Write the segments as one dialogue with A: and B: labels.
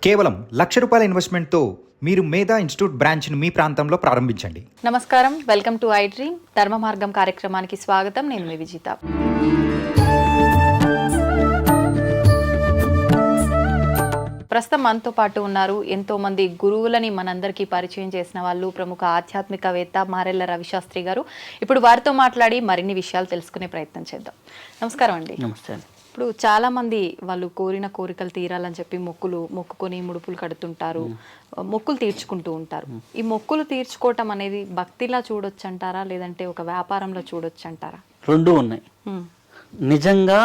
A: కేవలం ₹1,00,000 ఇన్వెస్ట్మెంట్తో మీరు మేధా ఇన్స్టిట్యూట్ బ్రాంచ్ను మీ ప్రాంతంలో ప్రారంభించండి.
B: నమస్కారం, వెల్కమ్ టు ఐ డ్రీమ్ ధర్మ మార్గం కార్యక్రమానికి స్వాగతం. నేను మీ విజిత. ప్రస్తుతం మనతో పాటు ఉన్నారు ఎంతో మంది గురువులని మనందరికీ పరిచయం చేసిన వాళ్ళు, ప్రముఖ ఆధ్యాత్మికవేత్త మారెళ్ళ రవిశాస్త్రి గారు. ఇప్పుడు వారితో మాట్లాడి మరిన్ని విషయాలు తెలుసుకునే ప్రయత్నం చేద్దాం. నమస్కారం అండి.
C: నమస్తే.
B: ఇప్పుడు చాలా మంది వాళ్ళు కోరిన కోరికలు తీరాలని చెప్పి మొక్కుకొని ముడుపులు కడుతుంటారు, మొక్కులు తీర్చుకుంటూ ఉంటారు. ఈ మొక్కులు తీర్చుకోవటం అనేది భక్తిలా చూడొచ్చు అంటారా, లేదంటే ఒక వ్యాపారంలో చూడొచ్చు అంటారా?
C: రెండు ఉన్నాయి. నిజంగా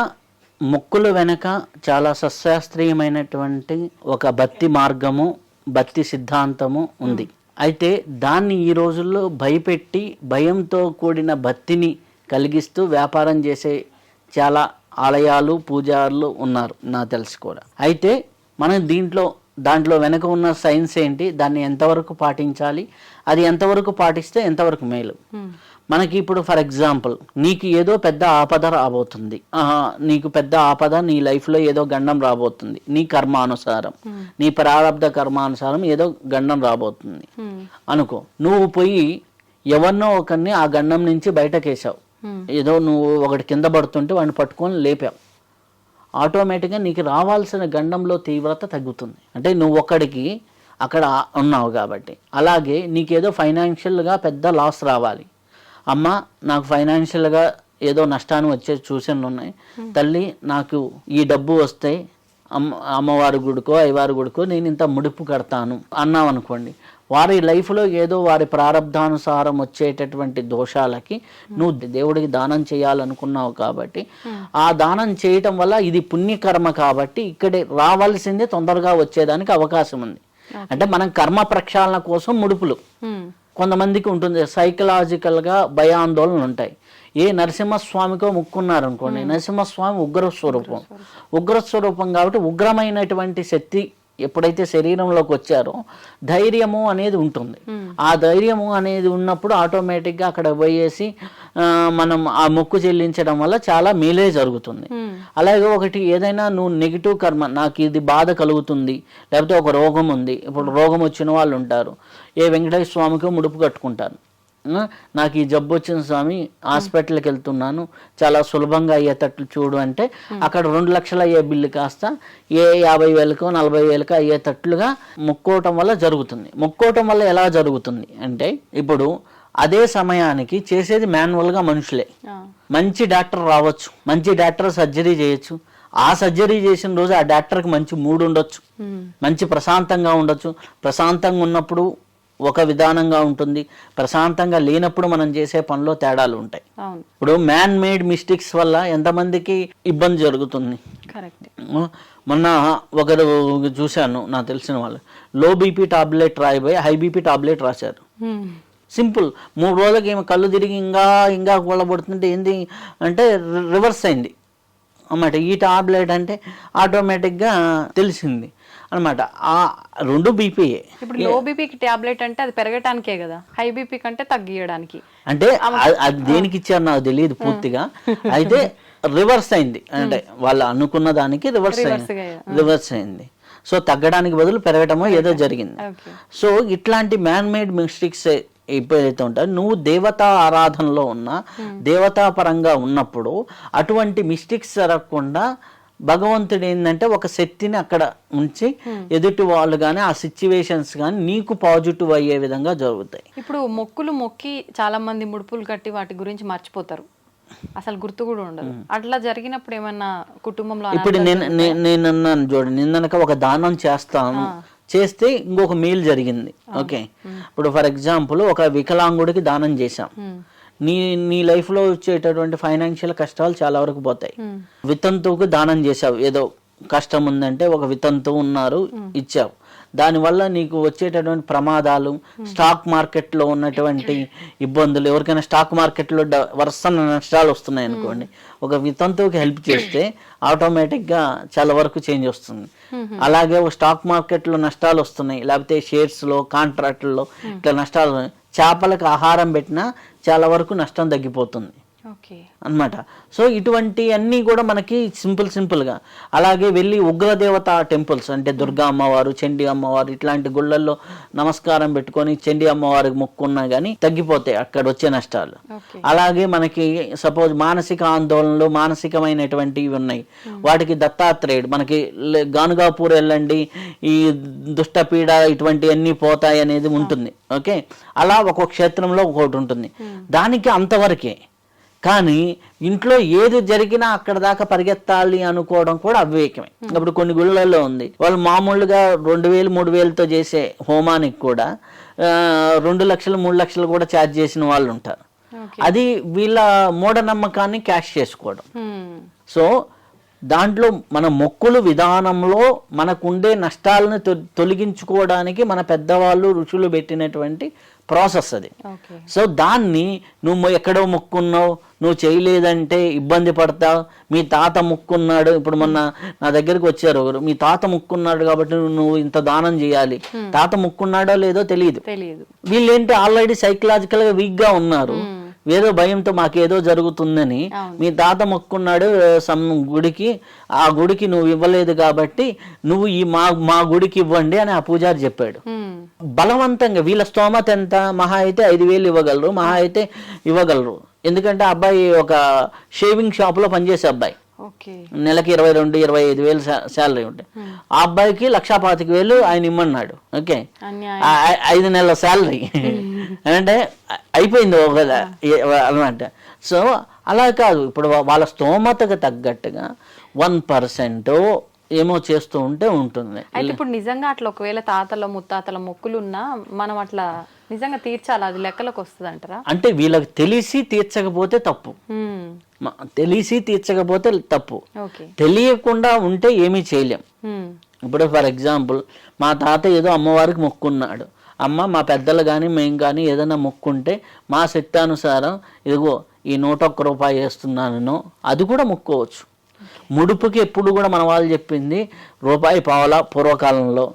C: మొక్కుల వెనక చాలా సశాస్త్రీయమైనటువంటి ఒక భక్తి మార్గము, భక్తి సిద్ధాంతము ఉంది. అయితే దాన్ని ఈ రోజుల్లో భయపెట్టి భయంతో కూడిన భక్తిని కలిగిస్తూ వ్యాపారం చేసే చాలా ఆలయాలు, పూజారులు ఉన్నారు నా తెలిసి కూడా. అయితే మనం దాంట్లో వెనక ఉన్న సైన్స్ ఏంటి, దాన్ని ఎంతవరకు పాటించాలి, అది ఎంతవరకు పాటిస్తే ఎంతవరకు మేలు. మనకి ఇప్పుడు ఫర్ ఎగ్జాంపుల్ నీకు ఏదో పెద్ద ఆపద రాబోతుంది, నీకు పెద్ద ఆపద, నీ లైఫ్లో ఏదో గండం రాబోతుంది, నీ కర్మానుసారం, నీ ప్రారంధ కర్మానుసారం ఏదో గండం రాబోతుంది అనుకో. నువ్వు పోయి ఎవరినో ఒకరిని ఆ గండం నుంచి బయటకేసావు, ఏదో నువ్వు ఒకటి కింద పడుతుంటే వాడిని పట్టుకొని లేపావు, ఆటోమేటిక్గా నీకు రావాల్సిన గండంలో తీవ్రత తగ్గుతుంది. అంటే నువ్వు ఒక్కడికి అక్కడ ఉన్నావు కాబట్టి. అలాగే నీకేదో ఫైనాన్షియల్గా పెద్ద లాస్ రావాలి, అమ్మ నాకు ఫైనాన్షియల్గా ఏదో నష్టాన్ని వచ్చే సూచనలు ఉన్నాయి, తల్లి నాకు ఈ డబ్బు వస్తే అమ్మవారి గుడికో అయ్యవారి గుడికో నేను ఇంత ముడుపు కడతాను అన్నావు అనుకోండి. వారి లైఫ్లో ఏదో వారి ప్రారంధానుసారం వచ్చేటటువంటి దోషాలకి నువ్వు దేవుడికి దానం చేయాలనుకున్నావు కాబట్టి ఆ దానం చేయటం వల్ల ఇది పుణ్యకర్మ కాబట్టి ఇక్కడే రావాల్సిందే తొందరగా వచ్చేదానికి అవకాశం ఉంది. అంటే మనం కర్మ ప్రక్షాళన కోసం ముడుపులు కొంతమందికి ఉంటుంది, సైకలాజికల్గా భయాందోళనలు ఉంటాయి. ఏ నరసింహస్వామికో ముక్కున్నారనుకోండి, నరసింహస్వామి ఉగ్రస్వరూపం కాబట్టి ఉగ్రమైనటువంటి శక్తి ఎప్పుడైతే శరీరంలోకి వచ్చారో ధైర్యము అనేది ఉంటుంది. ఆ ధైర్యము అనేది ఉన్నప్పుడు ఆటోమేటిక్గా అక్కడ పోయేసి మనం ఆ మొక్కు చెల్లించడం వల్ల చాలా మేలే జరుగుతుంది. అలాగే ఒకటి ఏదైనా నువ్వు నెగిటివ్ కర్మ, నాకు ఇది బాధ కలుగుతుంది, లేకపోతే ఒక రోగం ఉంది, ఇప్పుడు రోగం వచ్చిన వాళ్ళు ఉంటారు, ఏ వెంకటేశ్వర స్వామికి ముడుపు కట్టుకుంటారు, నాకు ఈ జబ్బు వచ్చిన స్వామి హాస్పిటల్కి వెళ్తున్నాను చాలా సులభంగా అయ్యేటట్లు చూడు అంటే అక్కడ 2 లక్షలు అయ్యే బిల్లు కాస్త 50,000కో 40,000కో అయ్యేటట్లుగా మొక్కోవటం వల్ల జరుగుతుంది. మొక్కోవటం వల్ల ఎలా జరుగుతుంది అంటే, ఇప్పుడు అదే సమయానికి చేసేది మాన్యువల్గా మనుషులే. మంచి డాక్టర్ రావచ్చు, మంచి డాక్టర్ సర్జరీ చేయొచ్చు, ఆ సర్జరీ చేసిన రోజు ఆ డాక్టర్కి మంచి మూడ్ ఉండొచ్చు, మంచి ప్రశాంతంగా ఉండొచ్చు. ప్రశాంతంగా ఉన్నప్పుడు ఒక విధానంగా ఉంటుంది, ప్రశాంతంగా లేనప్పుడు మనం చేసే పనిలో తేడాలు ఉంటాయి. ఇప్పుడు మ్యాన్ మేడ్ మిస్టేక్స్ వల్ల ఎంతమందికి ఇబ్బంది జరుగుతుంది. మొన్న ఒకరు చూశాను, నాకు తెలిసిన వాళ్ళు లో బీపీ టాబ్లెట్ రాయిపోయి హై బీపీ టాబ్లెట్ రాశారు. సింపుల్, 3 రోజులకి ఏమో కళ్ళు తిరిగి ఇంకా కూలబడుతుంటే ఏంది అంటే రివర్స్ అయింది అన్నమాట. ఈ టాబ్లెట్ అంటే ఆటోమేటిక్గా తెలిసింది అనమాట. ఆ 2 బీపీయే. ఇప్పుడు
B: లో బీపీకి టాబ్లెట్ అంటే అది పెరగటానికే కదా, హై బీపీ కంటే తగ్గియడానికి.
C: అంటే అది దేనికి ఇచ్చారు నాకు తెలియదు పూర్తిగా. అయితే రివర్స్ అయింది, అంటే వాళ్ళు అనుకున్న దానికి రివర్స్ అయింది. సో తగ్గడానికి బదులు పెరగటమో ఏదో జరిగింది. సో ఇట్లాంటి మ్యాన్ మేడ్ మిస్టేక్స్ ఎప్పుడైతే ఉంటాయో, నువ్వు దేవతా ఆరాధనలో ఉన్నా, దేవతా పరంగా ఉన్నప్పుడు అటువంటి మిస్టేక్స్ జరగకుండా భగవంతుడు ఏంటంటే ఒక శక్తిని అక్కడ ఉంచి ఎదుటి వాళ్ళు కానీ ఆ సిచ్యువేషన్స్ కానీ నీకు పాజిటివ్ అయ్యే విధంగా జరుగుతాయి.
B: ఇప్పుడు మొక్కులు మొక్కి చాలా మంది ముడుపులు కట్టి వాటి గురించి మర్చిపోతారు, అసలు గుర్తు కూడా ఉండదు. అట్లా జరిగినప్పుడు ఏమన్నా కుటుంబంలో
C: ఇప్పుడు నేను అన్నాను చూడండి, నిన్ననక ఒక దానం చేస్తే ఇంకొక మేలు జరిగింది. ఓకే, ఇప్పుడు ఫర్ ఎగ్జాంపుల్ ఒక వికలాంగుడికి దానం చేశాం, నీ లైఫ్లో వచ్చేటటువంటి ఫైనాన్షియల్ కష్టాలు చాలా వరకు పోతాయి. వితంతువుకు దానం చేసావు, ఏదో కష్టం ఉందంటే ఒక వితంతువు ఉన్నారు ఇచ్చావు, దానివల్ల నీకు వచ్చేటటువంటి ప్రమాదాలు, స్టాక్ మార్కెట్లో ఉన్నటువంటి ఇబ్బందులు, ఎవరికైనా స్టాక్ మార్కెట్లో వరుస నష్టాలు వస్తున్నాయి అనుకోండి, ఒక వితంతువుకి హెల్ప్ చేస్తే ఆటోమేటిక్గా చాలా వరకు చేంజ్ వస్తుంది. అలాగే ఒక స్టాక్ మార్కెట్లో నష్టాలు వస్తున్నాయి, లేకపోతే షేర్స్లో కాంట్రాక్ట్లో ఇట్లా నష్టాలు, చేపలకు ఆహారం పెట్టినా చాలా వరకు నష్టం తగ్గిపోతుంది.
B: ఓకే
C: అన్నమాట. సో ఇటువంటి అన్నీ కూడా మనకి సింపుల్గా అలాగే వెళ్ళి ఉగ్రదేవత టెంపుల్స్ అంటే దుర్గా అమ్మవారు, చండీ అమ్మవారు ఇట్లాంటి గుళ్ళల్లో నమస్కారం పెట్టుకొని చండీ అమ్మవారికి మొక్కున్నా కానీ తగ్గిపోతాయి అక్కడ వచ్చే నష్టాలు. అలాగే మనకి సపోజ్ మానసిక ఆందోళనలు, మానసికమైనటువంటివి ఉన్నాయి, వాటికి దత్తాత్రేయుడు మనకి గానుగాపూర్ వెళ్ళండి ఈ దుష్టపీడ ఇటువంటివన్నీ పోతాయి అనేది ఉంటుంది. ఓకే, అలా ఒక్కొక్క క్షేత్రంలో ఒక్కొక్కటి ఉంటుంది, దానికి అంతవరకే. కానీ ఇంట్లో ఏది జరిగినా అక్కడ దాకా పరిగెత్తాలి అనుకోవడం కూడా అవివేకమే. ఇప్పుడు కొన్ని గుళ్ళల్లో ఉంది, వాళ్ళు మామూలుగా 2000-3000తో చేసే హోమానికి కూడా 2 లక్షలు 3 లక్షలు కూడా ఛార్జ్ చేసిన వాళ్ళు ఉంటారు. అది వీళ్ళ మూఢనమ్మకాన్ని క్యాష్ చేసుకోవడం. సో దాంట్లో మన మొక్కులు విధానంలో మనకుండే నష్టాలను తొలగించుకోవడానికి మన పెద్దవాళ్ళు ఋషులు పెట్టినటువంటి ప్రాసెస్ అది. సో దాన్ని నువ్వు ఎక్కడో మొక్కున్నావు, నువ్వు చేయలేదంటే ఇబ్బంది పడతావు, మీ తాత మొక్కున్నాడు, ఇప్పుడు మొన్న నా దగ్గరికి వచ్చారు, మీ తాత మొక్కున్నాడు కాబట్టి నువ్వు ఇంత దానం చేయాలి, తాత మొక్కున్నాడో లేదో తెలియదు. వీళ్ళేంటి ఆల్రెడీ సైకలాజికల్ గా వీక్ గా ఉన్నారు, ఏదో భయంతో మాకేదో జరుగుతుందని. మీ తాత మొక్కున్నాడు సమ్ గుడికి, ఆ గుడికి నువ్వు ఇవ్వలేదు కాబట్టి నువ్వు ఈ మా గుడికి ఇవ్వండి అని ఆ పూజారి చెప్పాడు. బలవంతంగా వీళ్ళ స్తోమత ఎంత, మహా అయితే 5,000 ఇవ్వగలరు, మహా అయితే ఇవ్వగలరు. ఎందుకంటే అబ్బాయి ఒక షేవింగ్ షాప్ లో పనిచేసే అబ్బాయి, నెలకి 22-25,000 శాలరీ ఉంటాయి. ఆ అబ్బాయికి 1,25,000 ఆయన ఇమ్మన్నాడు. ఓకే, 5 నెలల శాలరీ అంటే అయిపోయింది అనమాట. సో అలా కాదు, ఇప్పుడు వాళ్ళ స్తోమతకు తగ్గట్టుగా 1% ఏమో చేస్తూ ఉంటే ఉంటుంది.
B: అయితే ఇప్పుడు నిజంగా అట్లా ఒకవేళ తాతల ముత్తాతల మొక్కులున్నా మనం అట్లా నిజంగా తీర్చాలి, అది లెక్కలోకి వస్తుంది అంటారా?
C: అంటే వీళ్ళకి తెలిసి తీర్చకపోతే తప్పు, తెలిసి తీర్చకపోతే తప్పు, తెలియకుండా ఉంటే ఏమీ చేయలేం. ఇప్పుడు ఫర్ ఎగ్జాంపుల్ మా తాత ఏదో అమ్మవారికి మొక్కున్నాడు, అమ్మ మా పెద్దలు కానీ మేము కానీ ఏదైనా మొక్కుంటే మా శక్తానుసారం ఇదిగో ఈ 101 రూపాయి వేస్తున్నాను, అది కూడా మొక్కోవచ్చు. ముడుపుకి ఎప్పుడు కూడా మన వాళ్ళు చెప్పింది ₹1.50 పూర్వకాలంలో,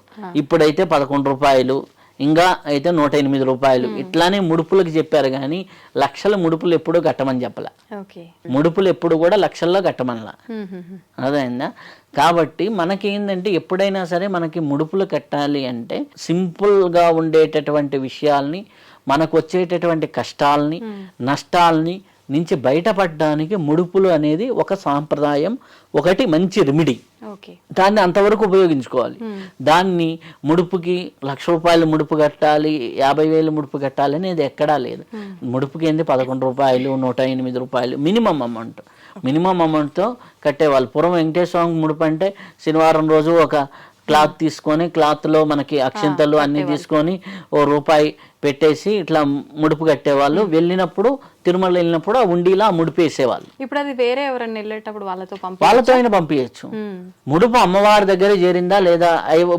C: ఇప్పుడైతే 11 రూపాయలు, ఇంకా అయితే 108 రూపాయలు, ఇట్లానే ముడుపులకు చెప్పారు కానీ లక్షల ముడుపులు ఎప్పుడు కట్టమని చెప్పలే. ముడుపులు ఎప్పుడు కూడా లక్షల్లో కట్టమనలా, అదైందా? కాబట్టి మనకి ఏంటంటే ఎప్పుడైనా సరే మనకి ముడుపులు కట్టాలి అంటే సింపుల్గా ఉండేటటువంటి విషయాల్ని, మనకు వచ్చేటటువంటి కష్టాలని నష్టాలని నుంచి బయటపడడానికి ముడుపులు అనేది ఒక సాంప్రదాయం, ఒకటి మంచి రెమెడీ. దాన్ని అంతవరకు ఉపయోగించుకోవాలి. దాన్ని ముడుపుకి 1,00,000 రూపాయలు ముడుపు కట్టాలి, 50,000 ముడుపు కట్టాలి అనేది ఎక్కడా లేదు. ముడుపుకి ఏంది 11 రూపాయలు, 108 రూపాయలు మినిమం అమౌంట్. మినిమం అమౌంట్తో కట్టేవాళ్ళు. పూర్వం వెంకటేశ్వర స్వామి ముడుపు అంటే శనివారం రోజు ఒక క్లాత్ తీసుకొని, క్లాత్లో మనకి అక్షింతలు అన్నీ తీసుకొని ₹1 పెట్టేసి ఇట్లా ముడుపు కట్టేవాళ్ళు. వెళ్ళినప్పుడు తిరుమల వెళ్ళినప్పుడు ఆ ఉండిలా ముడుపు వేసేవాళ్ళు.
B: ఇప్పుడు అది వేరే ఎవరైనా వెళ్ళేటప్పుడు
C: వాళ్ళతో అయినా పంపించచ్చు. ముడుపు అమ్మవారి దగ్గర చేరిందా లేదా,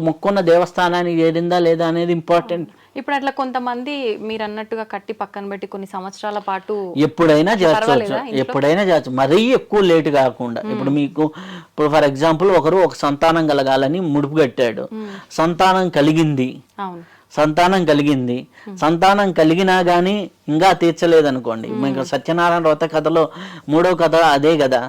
C: మొక్కున్న దేవస్థానానికి చేరిందా లేదా అనేది ఇంపార్టెంట్.
B: ఇప్పుడు అట్లా కొంతమంది మీరు అన్నట్టుగా కట్టి పక్కన పెట్టి కొన్ని సంవత్సరాల పాటు
C: ఎప్పుడైనా చేర్చవచ్చు, ఎప్పుడైనా చేర్చు, మరీ ఎక్కువ లేట్ కాకుండా. ఇప్పుడు మీకు ఇప్పుడు ఫర్ ఎగ్జాంపుల్ ఒకరు ఒక సంతానం కలగాలని ముడుపు కట్టాడు, సంతానం కలిగింది, సంతానం కలిగినా గానీ ఇంకా తీర్చలేదనుకోండి. మీకు సత్యనారాయణ వ్రత కథలో 3వ కథ అదే కదా,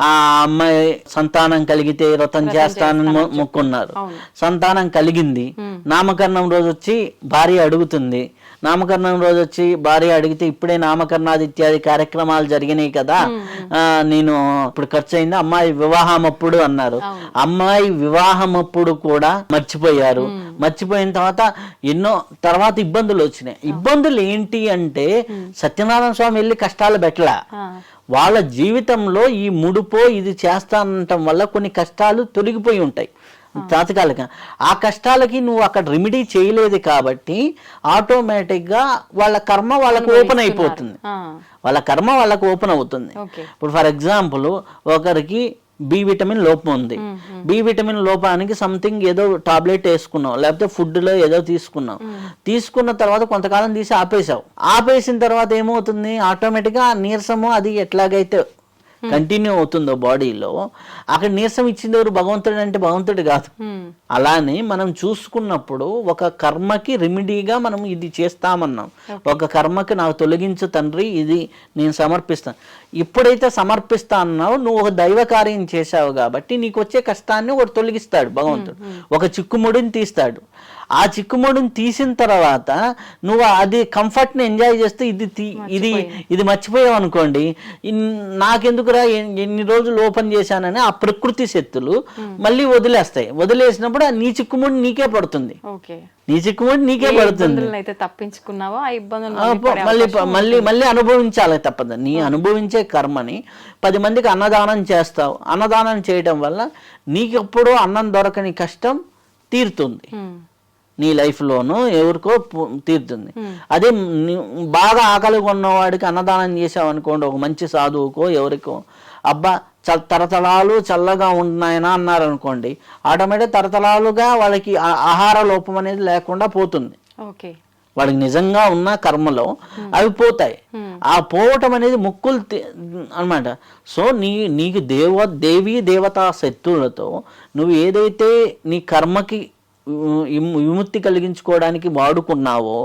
C: ఆ అమ్మాయి సంతానం కలిగితే వ్రతం చేస్తానని మొక్కున్నారు, సంతానం కలిగింది, నామకరణం రోజు వచ్చి భార్య అడుగుతుంది, నామకరణం రోజు వచ్చి భార్య అడిగితే ఇప్పుడే నామకరణాది ఇత్యాది కార్యక్రమాలు జరిగినాయి కదా, నేను ఇప్పుడు ఖర్చు అయింది, అమ్మాయి వివాహం అప్పుడు అన్నారు. అమ్మాయి వివాహం అప్పుడు కూడా మర్చిపోయారు. మర్చిపోయిన తర్వాత ఎన్నో తర్వాత ఇబ్బందులు వచ్చినాయి. ఇబ్బందులు ఏంటి అంటే సత్యనారాయణ స్వామి వెళ్ళి కష్టాలు పెట్టలా, వాళ్ళ జీవితంలో ఈ ముడుపో ఇది చేస్తానంటం వల్ల కొన్ని కష్టాలు తొలగిపోయి ఉంటాయి తాత్కాలిక. ఆ కష్టాలకి నువ్వు అక్కడ రెమెడీ చేయలేదు కాబట్టి ఆటోమేటిక్గా వాళ్ళ కర్మ వాళ్ళకు ఓపెన్ అయిపోతుంది, వాళ్ళ కర్మ వాళ్ళకు ఓపెన్ అవుతుంది. ఇప్పుడు ఫర్ ఎగ్జాంపుల్ ఒకరికి బి విటమిన్ లోపం ఉంది, బి విటమిన్ లోపానికి సంథింగ్ ఏదో టాబ్లెట్ వేసుకున్నావు, లేకపోతే ఫుడ్లో ఏదో తీసుకున్నావు, తీసుకున్న తర్వాత కొంతకాలం తీసి ఆపేసావు. ఆపేసిన తర్వాత ఏమవుతుంది, ఆటోమేటిక్గా నీరసము అది ఎట్లాగైతే కంటిన్యూ అవుతుందో బాడీలో, అక్కడ నీరసం ఇచ్చింది ఎవరు? భగవంతుడు అంటే భగవంతుడు కాదు. అలానే మనం చూసుకున్నప్పుడు ఒక కర్మకి రెమెడీగా మనం ఇది చేస్తామన్నాం. ఒక కర్మకి నాకు తొలగించు తండ్రి, ఇది నేను సమర్పిస్తాను. ఎప్పుడైతే సమర్పిస్తా అన్నావు, నువ్వు ఒక దైవ కార్యం చేశావు కాబట్టి నీకు వచ్చే కష్టాన్ని ఒకటి తొలగిస్తాడు భగవంతుడు. ఒక చిక్కుముడిని తీస్తాడు. ఆ చిక్కుముడిని తీసిన తర్వాత నువ్వు అది కంఫర్ట్ని ఎంజాయ్ చేస్తే ఇది మర్చిపోయావు అనుకోండి, నాకెందుకురా ఎన్ని రోజులు ఓపెన్ చేశానని ఆ ప్రకృతి శక్తులు మళ్ళీ వదిలేస్తాయి. వదిలేసినప్పుడు ఆ నీ చిక్కుముడి నీకే పడుతుంది. నీ చిక్కుముడి నీకే పడుతుంది. మళ్ళీ అనుభవించాలి తప్పదు. నీ అనుభవించే కర్మని 10 మందికి అన్నదానం చేస్తావు. అన్నదానం చేయడం వల్ల నీకెప్పుడు అన్నం దొరకని కష్టం తీరుతుంది. నీ లైఫ్లోనూ ఎవరికో తీరుతుంది. అదే బాగా ఆకలి ఉన్నవాడికి అన్నదానం చేసావు అనుకోండి, ఒక మంచి సాధువుకో ఎవరికో, అబ్బా తరతరాలు చల్లగా ఉన్నాయనా అన్నారు అనుకోండి, ఆటోమేటిక్ తరతరాలుగా వాళ్ళకి ఆహార లోపం అనేది లేకుండా పోతుంది. వాళ్ళకి నిజంగా ఉన్న కర్మలో అవి పోతాయి. ఆ పోవటం అనేది ముక్కులు అన్నమాట. సో నీకు దేవీ దేవతా శక్తులతో నువ్వు ఏదైతే నీ కర్మకి విముక్తి కలిగించుకోవడానికి వాడుకున్నావో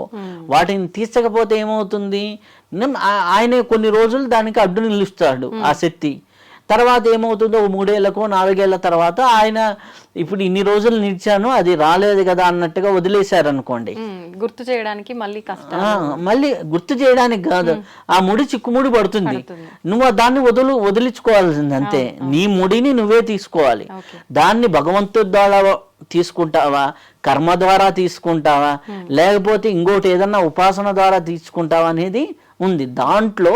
C: వాటిని తీర్చకపోతే ఏమవుతుంది? ఆయనే కొన్ని రోజులు దానికి అడ్డు నిలుస్తాడు ఆ శక్తి. తర్వాత ఏమవుతుందో 3 ఏళ్లకో 4 ఏళ్ల తర్వాత ఆయన ఇప్పుడు ఇన్ని రోజులు నిలిచాను అది రాలేదు కదా అన్నట్టుగా వదిలేశారనుకోండి,
B: గుర్తు చేయడానికి
C: మళ్ళీ గుర్తు చేయడానికి కాదు, ఆ ముడి చిక్కుముడి పడుతుంది. నువ్వు దాన్ని వదిలించుకోవాల్సింది అంతే. నీ ముడిని నువ్వే తీసుకోవాలి. దాన్ని భగవంతుడి ద్వారా తీసుకుంటావా, కర్మ ద్వారా తీసుకుంటావా, లేకపోతే ఇంకోటి ఏదన్నా ఉపాసన ద్వారా తీసుకుంటావా అనేది ఉంది. దాంట్లో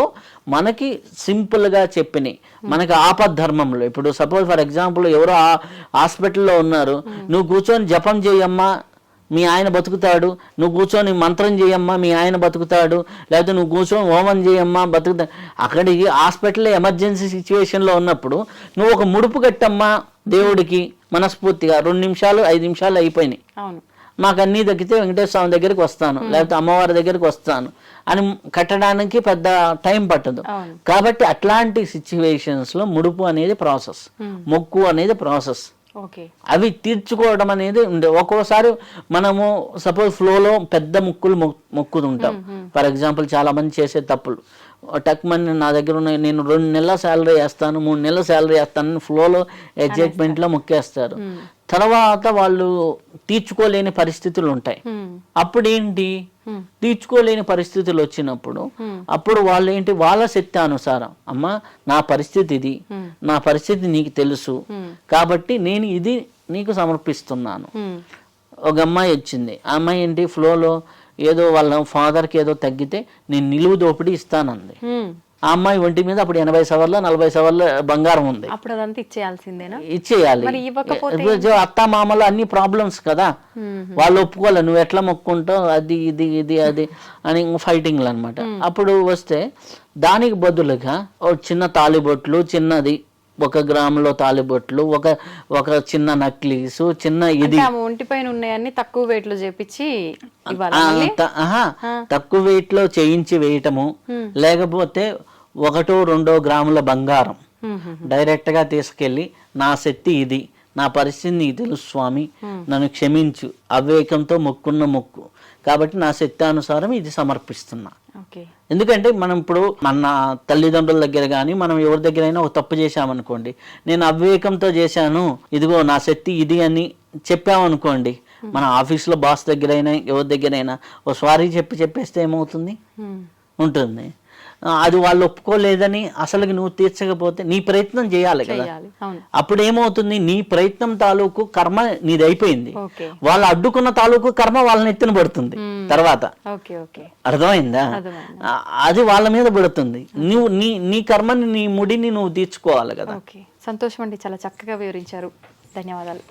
C: మనకి సింపుల్గా చెప్పినాయి. మనకి ఆపద్ధర్మంలో ఇప్పుడు సపోజ్ ఫర్ ఎగ్జాంపుల్ ఎవరో హాస్పిటల్లో ఉన్నారు, నువ్వు కూర్చొని జపం చేయమ్మా మీ ఆయన బతుకుతాడు, నువ్వు కూర్చొని మంత్రం చేయమ్మా మీ ఆయన బతుకుతాడు, లేకపోతే నువ్వు కూర్చొని హోమం చేయమ్మా బతుకుతాడు. అక్కడికి హాస్పిటల్లో ఎమర్జెన్సీ సిచ్యువేషన్లో ఉన్నప్పుడు నువ్వు ఒక ముడుపు కట్టమ్మా దేవుడికి మనస్ఫూర్తిగా 2 నిమిషాలు 5 నిమిషాలు అయిపోయినాయి, మాకు అన్నీ తగ్గితే వెంకటేశ్వర స్వామి దగ్గరికి వస్తాను లేకపోతే అమ్మవారి దగ్గరికి వస్తాను అని కట్టడానికి పెద్ద టైం పట్టదు. కాబట్టి అట్లాంటి సిచ్యువేషన్స్లో ముడుపు అనేది ప్రాసెస్, మొక్కు అనేది ప్రాసెస్. అవి తీర్చుకోవడం అనేది ఉండే. ఒక్కోసారి మనము సపోజ్ ఫ్లోలో పెద్ద ముక్కులు మొక్కుతుంటాం. ఫర్ ఎగ్జాంపుల్ చాలా మంది చేసే తప్పులు, టక్మని నా దగ్గర ఉన్న నేను 2 నెలల శాలరీ వేస్తాను 3 నెలల శాలరీ వేస్తాను ఫ్లోలో ఎగ్జైట్మెంట్లో మొక్కేస్తారు. తర్వాత వాళ్ళు తీర్చుకోలేని పరిస్థితులు ఉంటాయి. అప్పుడు ఏంటి, తీర్చుకోలేని పరిస్థితులు వచ్చినప్పుడు అప్పుడు వాళ్ళు ఏంటి, వాళ్ళ శక్తి అనుసారం అమ్మా నా పరిస్థితి ఇది, నా పరిస్థితి నీకు తెలుసు కాబట్టి నేను ఇది నీకు సమర్పిస్తున్నాను. ఒక అమ్మాయి వచ్చింది, ఆ అమ్మాయి ఏంటి ఫ్లోలో ఏదో వాళ్ళ ఫాదర్కి ఏదో తగ్గితే నేను నిలువు దోపిడీ ఇస్తానంది. ఆ అమ్మాయి ఒంటి మీద అప్పుడు 80 సవర్ల 40 సవర్ల బంగారం ఉంది.
B: అప్పుడు అదంతా ఇచ్చేయాల్సిందేనా? ఇచ్చేయాలి.
C: అత్త మామలు అన్ని ప్రాబ్లమ్స్ కదా, వాళ్ళు ఒప్పుకోవాలి. నువ్వు ఎట్లా మొక్కుంటావు అది ఇది ఇది అది అని ఫైటింగ్లు అనమాట. అప్పుడు వస్తే దానికి బదులుగా చిన్న తాలిబొట్లు, చిన్నది 1 గ్రాములో తాలిబొట్లు, ఒక చిన్న నక్లీసు, చిన్న ఇది
B: ఒంటిపైన ఉన్నాయన్ని తక్కువ వెయిట్ లో చేపించి
C: తక్కువ వెయిట్ లో చేయించి వేయటము, లేకపోతే 1-2 గ్రాముల బంగారం డైరెక్ట్ గా తీసుకెళ్లి నా శక్తి ఇది, నా పరిస్థితి నీకు తెలుసు స్వామి నన్ను క్షమించు, అవివేకంతో మొక్కున్న మొక్కు కాబట్టి నా శక్తి అనుసారం ఇది సమర్పిస్తున్నా. ఎందుకంటే మనం ఇప్పుడు మన తల్లిదండ్రుల దగ్గర కానీ మనం ఎవరి దగ్గరైనా ఒక తప్పు చేశామనుకోండి, నేను అవివేకంతో చేశాను ఇదిగో నా శక్తి ఇది అని చెప్పామనుకోండి, మన ఆఫీస్లో బాస్ దగ్గరైనా ఎవరి దగ్గరైనా ఓ సారీ చెప్పేస్తే ఏమవుతుంది ఉంటుంది. అది వాళ్ళు ఒప్పుకోలేదని అసలుకి నువ్వు తీర్చకపోతే నీ ప్రయత్నం చేయాలి కదా. అప్పుడు ఏమవుతుంది, నీ ప్రయత్నం తాలూకు కర్మ నీది అయిపోయింది, వాళ్ళు అడ్డుకున్న తాలూకు కర్మ వాళ్ళని ఎత్తున పడుతుంది తర్వాత. అర్థమైందా? అది వాళ్ళ మీద పడుతుంది. నువ్వు నీ కర్మని నీ ముడిని నువ్వు తీర్చుకోవాలి కదా.
B: సంతోషం అండి, చాలా చక్కగా వివరించారు. ధన్యవాదాలు.